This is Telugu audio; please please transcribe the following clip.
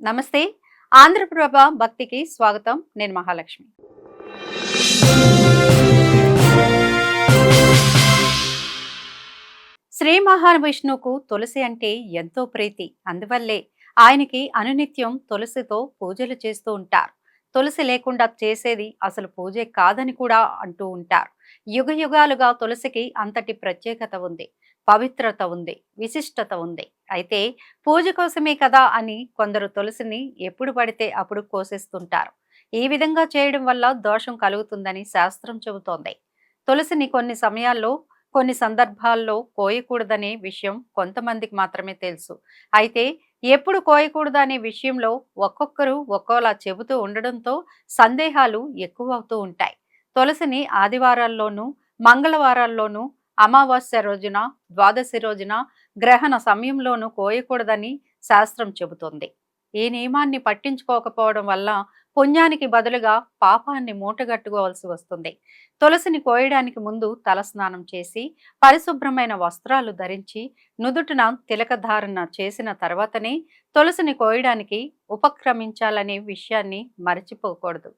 నమస్తే. ఆంధ్రప్రభ భక్తికి స్వాగతం. నేను మహాలక్ష్మి. శ్రీ మహావిష్ణువుకు తులసి అంటే ఎంతో ప్రీతి. అందువల్లే ఆయనకి అనునిత్యం తులసితో పూజలు చేస్తూ ఉంటారు. తులసి లేకుండా చేసేది అసలు పూజే కాదని కూడా అంటూ ఉంటారు. యుగ యుగాలుగా తులసికి అంతటి ప్రత్యేకత ఉంది, పవిత్రత ఉంది, విశిష్టత ఉంది. అయితే పూజ కోసమే కదా అని కొందరు తులసిని ఎప్పుడు పడితే అప్పుడు కోసేస్తుంటారు. ఈ విధంగా చేయడం వల్ల దోషం కలుగుతుందని శాస్త్రం చెబుతోంది. తులసిని కొన్ని సమయాల్లో, కొన్ని సందర్భాల్లో కోయకూడదనే విషయం కొంతమందికి మాత్రమే తెలుసు. అయితే ఎప్పుడు కోయకూడదనే విషయంలో ఒక్కొక్కరు ఒక్కోలా చెబుతూ ఉండడంతో సందేహాలు ఎక్కువవుతూ ఉంటాయి. తులసిని ఆదివారాల్లోనూ, మంగళవారాల్లోనూ, అమావాస్య రోజున, ద్వాదశి రోజున, గ్రహణ సమయంలోనూ కోయకూడదని శాస్త్రం చెబుతోంది. ఈ నియమాన్ని పట్టించుకోకపోవడం వల్ల పుణ్యానికి బదులుగా పాపాన్ని మూటగట్టుకోవాల్సి వస్తుంది. తులసిని కోయడానికి ముందు తలస్నానం చేసి, పరిశుభ్రమైన వస్త్రాలు ధరించి, నుదుటిన తిలకధారణ చేసిన తర్వాతనే తులసిని కోయడానికి ఉపక్రమించాలనే విషయాన్ని మరచిపోకూడదు.